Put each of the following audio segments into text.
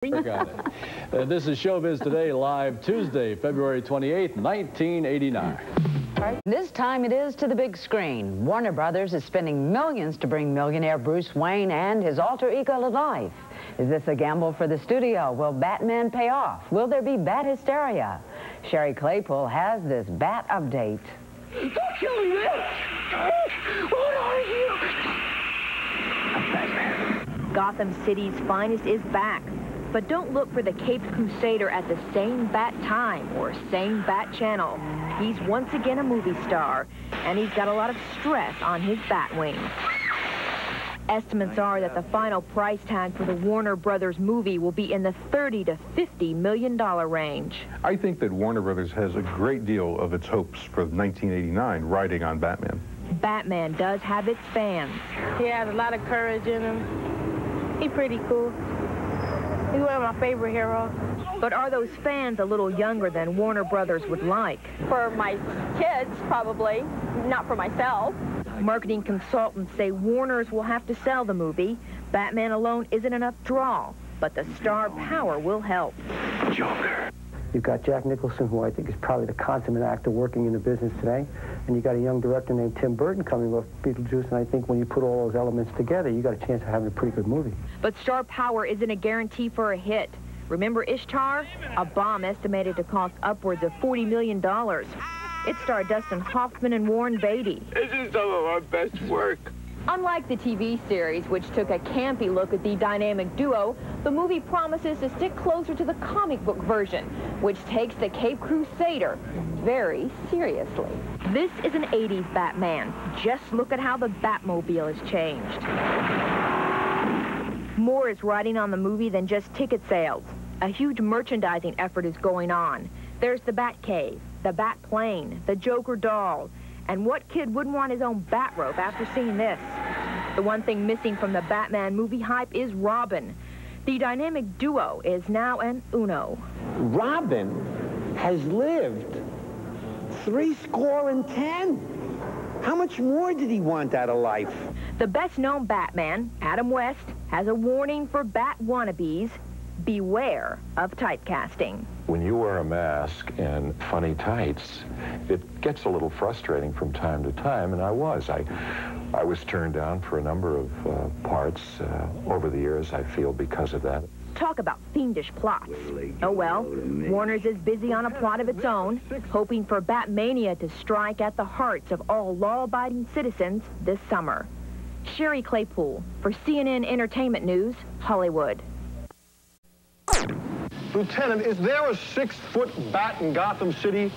Got it. This is Showbiz Today, live Tuesday, February 28th, 1989. This time it is to the big screen. Warner Brothers is spending millions to bring millionaire Bruce Wayne and his alter ego to life. Is this a gamble for the studio? Will Batman pay off? Will there be bat hysteria? Sherry Claypool has this bat update. Don't kill me, man! What are you? I'm Batman. Gotham City's finest is back. But don't look for the Caped Crusader at the same bat time or same bat channel. He's once again a movie star, and he's got a lot of stress on his bat wings. Estimates are that the final price tag for the Warner Brothers movie will be in the $30 to $50 million range. I think that Warner Brothers has a great deal of its hopes for 1989 riding on Batman. Batman does have its fans. He has a lot of courage in him. He's pretty cool. He's one of my favorite heroes. But are those fans a little younger than Warner Brothers would like? For my kids, probably. Not for myself. Marketing consultants say Warners will have to sell the movie. Batman alone isn't enough draw, but the star power will help. Joker. You've got Jack Nicholson, who I think is probably the consummate actor working in the business today. And you've got a young director named Tim Burton coming with Beetlejuice, and I think when you put all those elements together, you got a chance of having a pretty good movie. But star power isn't a guarantee for a hit. Remember Ishtar? A bomb estimated to cost upwards of $40 million. It starred Dustin Hoffman and Warren Beatty. This is some of our best work. Unlike the TV series, which took a campy look at the dynamic duo, the movie promises to stick closer to the comic book version, which takes the Caped Crusader very seriously. This is an 80s Batman. Just look at how the Batmobile has changed. More is riding on the movie than just ticket sales. A huge merchandising effort is going on. There's the Batcave, the Batplane, the Joker doll. And what kid wouldn't want his own bat rope after seeing this? The one thing missing from the Batman movie hype is Robin. The dynamic duo is now an uno. Robin has lived 70. How much more did he want out of life? The best-known Batman, Adam West, has a warning for bat wannabes. Beware of typecasting. When you wear a mask and funny tights, it gets a little frustrating from time to time, and I was turned down for a number of parts over the years, I feel, because of that. Talk about fiendish plots. Oh well, Warner's is busy on a plot of its own, hoping for Batmania to strike at the hearts of all law-abiding citizens this summer. Sherry Claypool for CNN Entertainment News, Hollywood. Lieutenant, is there a 6-foot bat in Gotham City?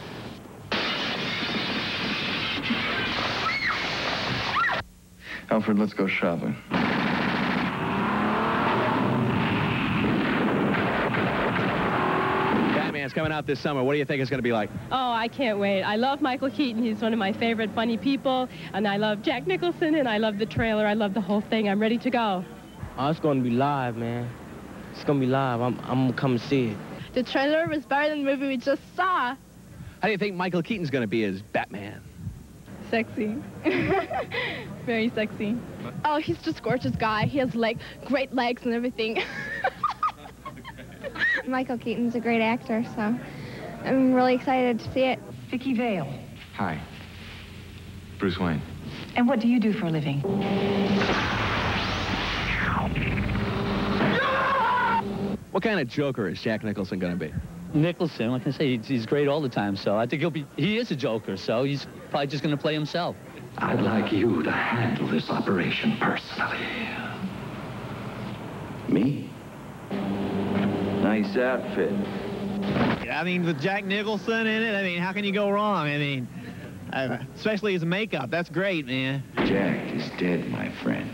Alfred, let's go shopping. Batman's coming out this summer. What do you think it's going to be like? Oh, I can't wait. I love Michael Keaton. He's one of my favorite funny people. And I love Jack Nicholson, and I love the trailer. I love the whole thing. I'm ready to go. Oh, it's going to be live, man. It's going to be live. I'm going to come see it. The trailer was better than the movie we just saw. How do you think Michael Keaton's going to be as Batman? Sexy. Very sexy. Oh, he's just a gorgeous guy. He has great legs and everything. Michael Keaton's a great actor, so I'm really excited to see it. Vicki Vale. Hi. Bruce Wayne. And what do you do for a living? What kind of Joker is Jack Nicholson going to be? Nicholson, like I say, he's great all the time, so I think he is a Joker, so he's probably just going to play himself. I'd like you to handle this operation personally. Me? Nice outfit. I mean, with Jack Nicholson in it, I mean, how can you go wrong? I mean, especially his makeup. That's great, man. Jack is dead, my friend.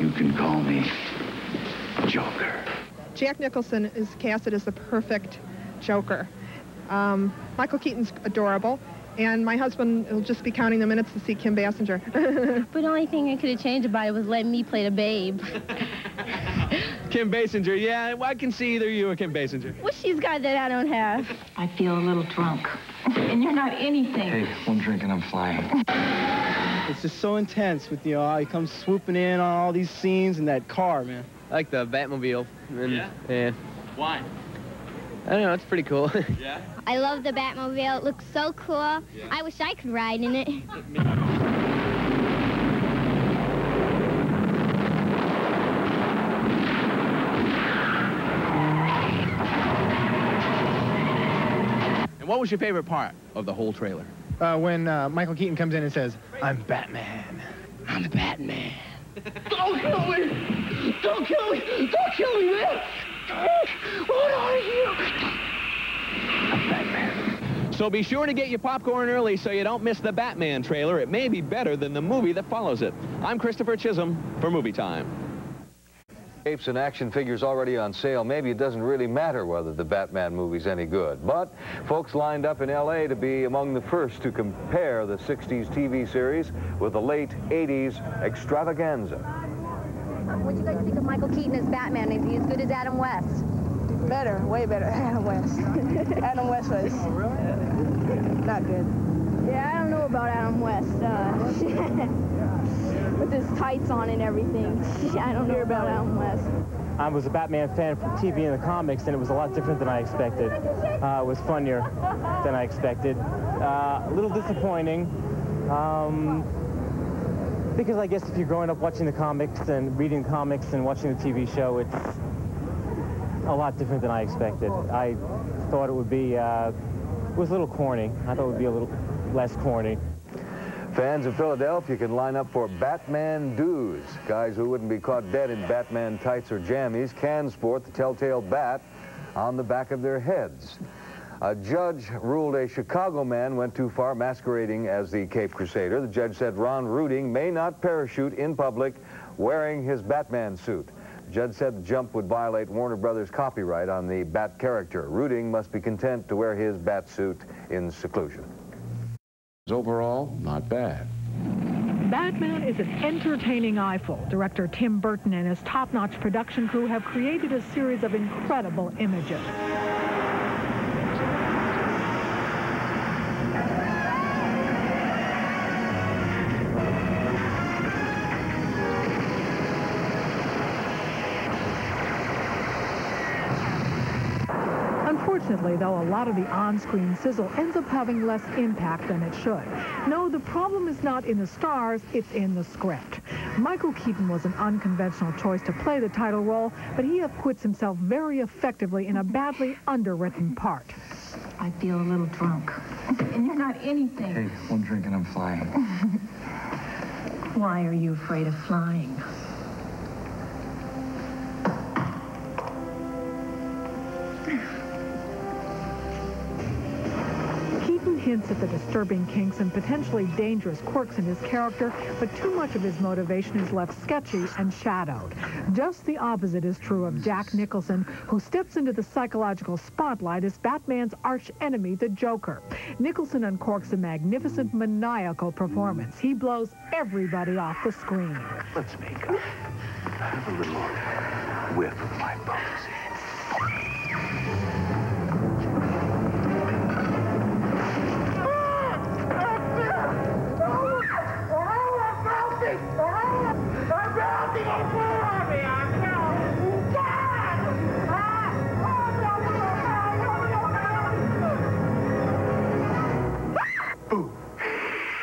You can call me Joker. Jack Nicholson is casted as the perfect Joker. Michael Keaton's adorable, and my husband will just be counting the minutes to see Kim Basinger. But the only thing I could have changed about it was letting me play the babe. Kim Basinger, yeah, I can see either you or Kim Basinger. What she's got that I don't have? I feel a little drunk. And you're not anything. Hey, one drink and I'm flying. It's just so intense with, how he comes swooping in on all these scenes in that car, man. I like the Batmobile. And, yeah? Yeah. Why? I don't know, it's pretty cool. Yeah? I love the Batmobile. It looks so cool. Yeah. I wish I could ride in it. And what was your favorite part of the whole trailer? When Michael Keaton comes in and says, "I'm Batman." I'm Batman. Don't kill me! Don't kill me! Don't kill me, man! What are you? I'm Batman. So be sure to get your popcorn early so you don't miss the Batman trailer. It may be better than the movie that follows it. I'm Christopher Chisholm for Movietime. Capes and action figures already on sale. Maybe it doesn't really matter whether the Batman movie's any good. But folks lined up in L.A. to be among the first to compare the 60s TV series with the late 80s extravaganza. What do you guys think of Michael Keaton as Batman? Is he as good as Adam West? Better, way better. Adam West. Adam West was not good. Yeah, I don't know about Adam West. With his tights on and everything. I don't know about Adam West. I was a Batman fan from TV and the comics, and it was a lot different than I expected. It was funnier than I expected. A little disappointing. Because I guess if you're growing up watching the comics and reading comics and watching the TV show, it's a lot different than I expected. I thought it would be, it was a little corny. I thought it would be a little less corny. Fans of Philadelphia can line up for Batman dues. Guys who wouldn't be caught dead in Batman tights or jammies can sport the telltale bat on the back of their heads. A judge ruled a Chicago man went too far masquerading as the Cape Crusader. The judge said Ron Ruding may not parachute in public wearing his Batman suit. The judge said the jump would violate Warner Brothers' copyright on the Bat character. Ruding must be content to wear his Bat suit in seclusion. Overall, not bad. Batman is an entertaining eyeful. Director Tim Burton and his top-notch production crew have created a series of incredible images. Unfortunately, though, a lot of the on-screen sizzle ends up having less impact than it should. No, the problem is not in the stars, it's in the script. Michael Keaton was an unconventional choice to play the title role, but he acquits himself very effectively in a badly underwritten part. I feel a little drunk. And you're not anything. Hey, one drink and I'm flying. Why are you afraid of flying? Hints at the disturbing kinks and potentially dangerous quirks in his character, but too much of his motivation is left sketchy and shadowed. Just the opposite is true of Jack Nicholson, who steps into the psychological spotlight as Batman's arch-enemy, the Joker. Nicholson uncorks a magnificent, maniacal performance. He blows everybody off the screen. Let's make up. Have a little whiff of my potency.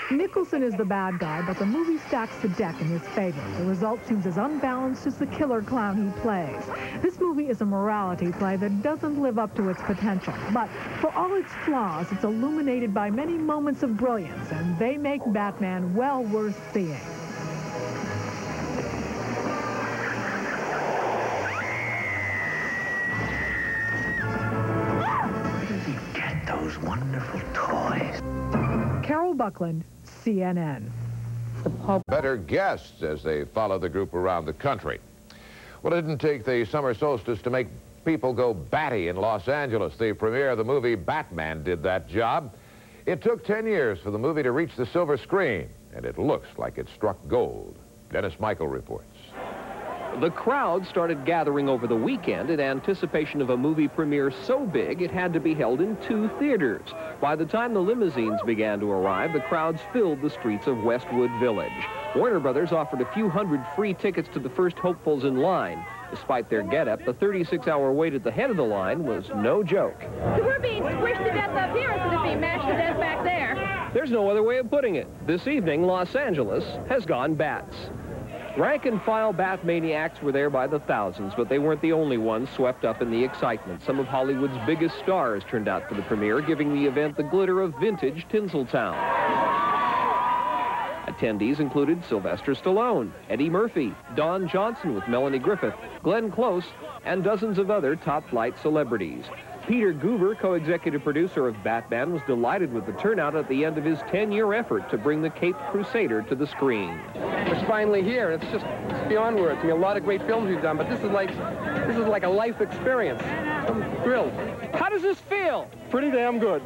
Nicholson is the bad guy, but the movie stacks the deck in his favor. The result seems as unbalanced as the killer clown he plays. This movie is a morality play that doesn't live up to its potential, but for all its flaws, it's illuminated by many moments of brilliance, and they make Batman well worth seeing. Where does he get those wonderful toys? Carol Buckland, CNN. Better guests as they follow the group around the country. Well, it didn't take the summer solstice to make people go batty in Los Angeles. The premiere of the movie Batman did that job. It took 10 years for the movie to reach the silver screen, and it looks like it struck gold. Dennis Michael reports. The crowd started gathering over the weekend in anticipation of a movie premiere so big it had to be held in 2 theaters. By the time the limousines began to arrive, the crowds filled the streets of Westwood Village. Warner Brothers offered a few hundred free tickets to the first hopefuls in line. Despite their getup, the 36-hour wait at the head of the line was no joke. So we're being squished to death up here instead of being mashed to death back there. There's no other way of putting it. This evening, Los Angeles has gone bats. Rank-and-file bat maniacs were there by the thousands, but they weren't the only ones swept up in the excitement. Some of Hollywood's biggest stars turned out for the premiere, giving the event the glitter of vintage Tinseltown. Attendees included Sylvester Stallone, Eddie Murphy, Don Johnson with Melanie Griffith, Glenn Close, and dozens of other top-flight celebrities. Peter Guber, co-executive producer of Batman, was delighted with the turnout at the end of his 10-year effort to bring the Caped Crusader to the screen. It's finally here. It's just beyond words. I mean, a lot of great films we've done, but this is like a life experience. I'm thrilled. How does this feel? Pretty damn good.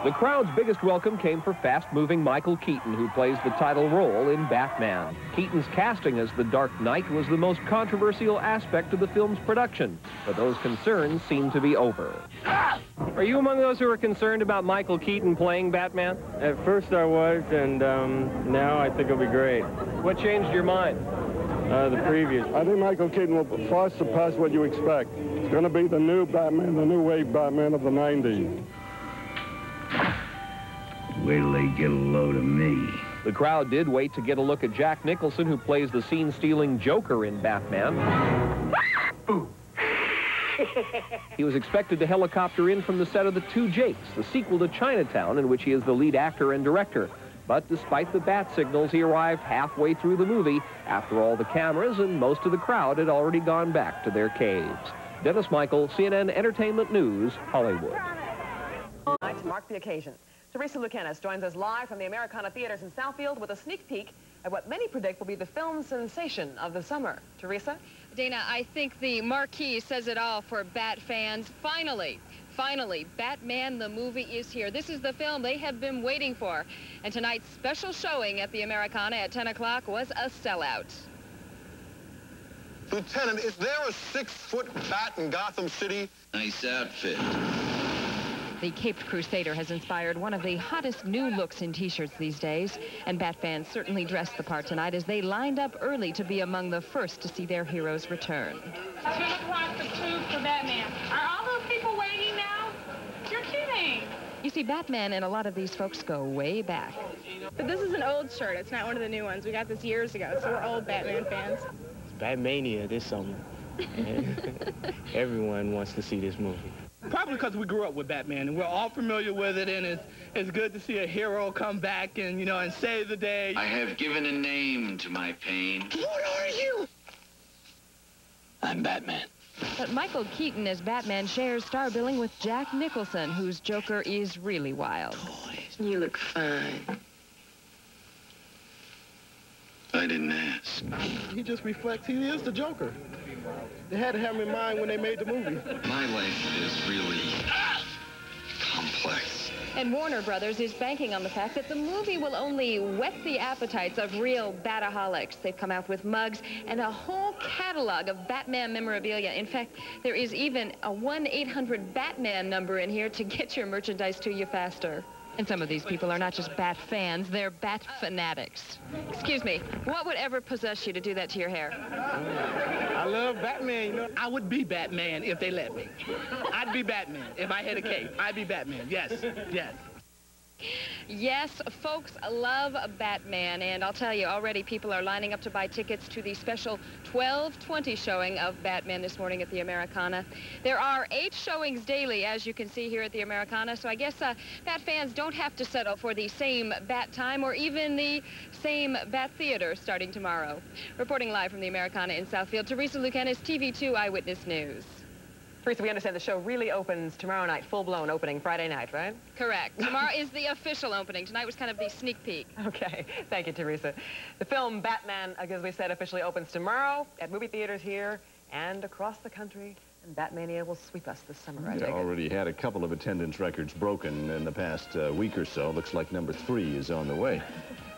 The crowd's biggest welcome came for fast-moving Michael Keaton, who plays the title role in Batman. Keaton's casting as the Dark Knight was the most controversial aspect of the film's production, but those concerns seem to be over. Are you among those who are concerned about Michael Keaton playing Batman? At first I was, and now I think it'll be great. What changed your mind? The previous. I think Michael Keaton will far surpass what you expect. It's going to be the new Batman, the new wave Batman of the 90s. Wait till they get a load of me. The crowd did wait to get a look at Jack Nicholson, who plays the scene-stealing Joker in Batman. He was expected to helicopter in from the set of The Two Jakes, the sequel to Chinatown, in which he is the lead actor and director. But despite the bat signals, he arrived halfway through the movie after all the cameras and most of the crowd had already gone back to their caves. Dennis Michael, CNN Entertainment News, Hollywood. To mark the occasion, Teresa Lucanis joins us live from the Americana Theaters in Southfield with a sneak peek at what many predict will be the film sensation of the summer. Teresa? Dana, I think the marquee says it all for Bat fans. Finally, Batman the movie is here. This is the film they have been waiting for. And tonight's special showing at the Americana at 10 o'clock was a sellout. Lieutenant, is there a 6-foot bat in Gotham City? Nice outfit. The Caped Crusader has inspired one of the hottest new looks in T-shirts these days, and Bat fans certainly dressed the part tonight as they lined up early to be among the first to see their heroes return. 10 o'clock, the tube for Batman. Are all those people waiting now? You're kidding. You see, Batman and a lot of these folks go way back. But this is an old shirt. It's not one of the new ones. We got this years ago, so we're old Batman fans. It's Batmania this summer. Everyone wants to see this movie. Probably because we grew up with Batman, and we're all familiar with it, and it's good to see a hero come back and, you know, and save the day. I have given a name to my pain. What are you? I'm Batman. But Michael Keaton as Batman shares star billing with Jack Nicholson, whose Joker is really wild. You look fine. I didn't ask. He just reflects, he is the Joker. They had to have him in mind when they made the movie. My life is really complex. And Warner Brothers is banking on the fact that the movie will only whet the appetites of real Bataholics. They've come out with mugs and a whole catalog of Batman memorabilia. In fact, there is even a 1-800-BATMAN number in here to get your merchandise to you faster. And some of these people are not just Bat fans, they're Bat fanatics. Excuse me, what would ever possess you to do that to your hair? I love Batman, you know. I would be Batman if they let me. I'd be Batman if I had a cape. I'd be Batman, yes, yes. Yes, folks love Batman, and I'll tell you, already people are lining up to buy tickets to the special 12:20 showing of Batman this morning at the Americana. There are 8 showings daily, as you can see here at the Americana, so I guess Bat fans don't have to settle for the same Bat time or even the same Bat theater starting tomorrow. Reporting live from the Americana in Southfield, Teresa Lucanis, TV2 Eyewitness News. Teresa, we understand the show really opens tomorrow night, full-blown opening Friday night, right? Correct. Tomorrow is the official opening. Tonight was kind of the sneak peek. Okay. Thank you, Teresa. The film Batman, as we said, officially opens tomorrow at movie theaters here and across the country And Batmania will sweep us this summer, I You think. already had a couple of attendance records broken in the past week or so. Looks like number 3 is on the way.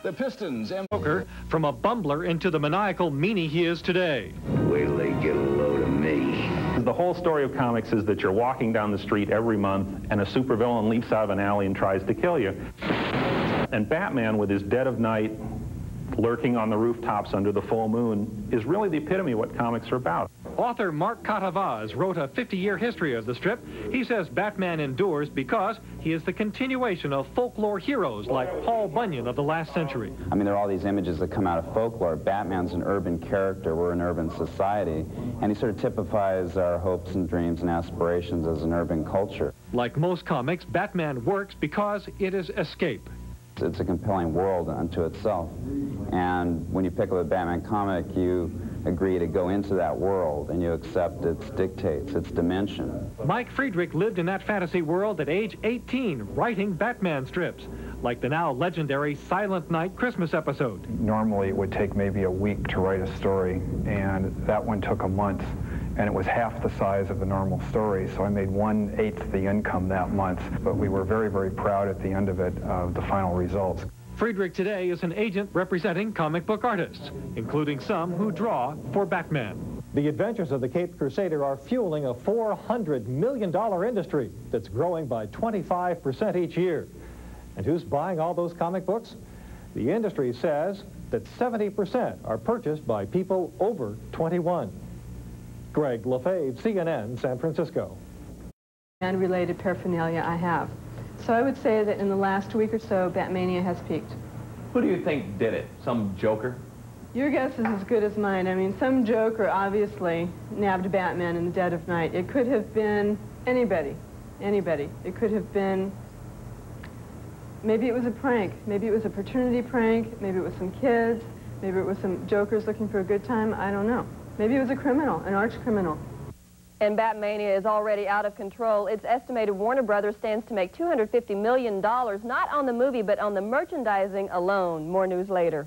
The Pistons and Joker, from a bumbler into the maniacal meanie he is today. Wait till they get a load of me. The whole story of comics is that you're walking down the street every month and a supervillain leaps out of an alley and tries to kill you. And Batman, with his dead of night, lurking on the rooftops under the full moon, is really the epitome of what comics are about. Author Mark Catavaz wrote a 50-year history of the strip. He says Batman endures because he is the continuation of folklore heroes like Paul Bunyan of the last century. I mean, there are all these images that come out of folklore. Batman's an urban character. We're an urban society. And he sort of typifies our hopes and dreams and aspirations as an urban culture. Like most comics, Batman works because it is escape. It's a compelling world unto itself. And when you pick up a Batman comic, you agree to go into that world and you accept its dictates, its dimension. Mike Friedrich lived in that fantasy world at age 18, writing Batman strips, like the now legendary Silent Night Christmas episode. Normally it would take maybe a week to write a story, and that one took a month. And it was half the size of the normal story, so I made 1/8 the income that month. But we were very, very proud at the end of it of the final results. Friedrich today is an agent representing comic book artists, including some who draw for Batman. The adventures of the Caped Crusader are fueling a $400 million industry that's growing by 25% each year. And who's buying all those comic books? The industry says that 70% are purchased by people over 21. Greg LaFave, CNN, San Francisco. And related paraphernalia I have. So I would say that in the last week or so, Batmania has peaked. Who do you think did it? Some joker? Your guess is as good as mine. I mean, some joker obviously nabbed Batman in the dead of night. It could have been anybody. Anybody. It could have been, maybe it was a prank. Maybe it was a fraternity prank. Maybe it was some kids. Maybe it was some jokers looking for a good time. I don't know. Maybe it was a criminal, an arch criminal. And Batmania is already out of control. It's estimated Warner Brothers stands to make $250 million, not on the movie, but on the merchandising alone. More news later.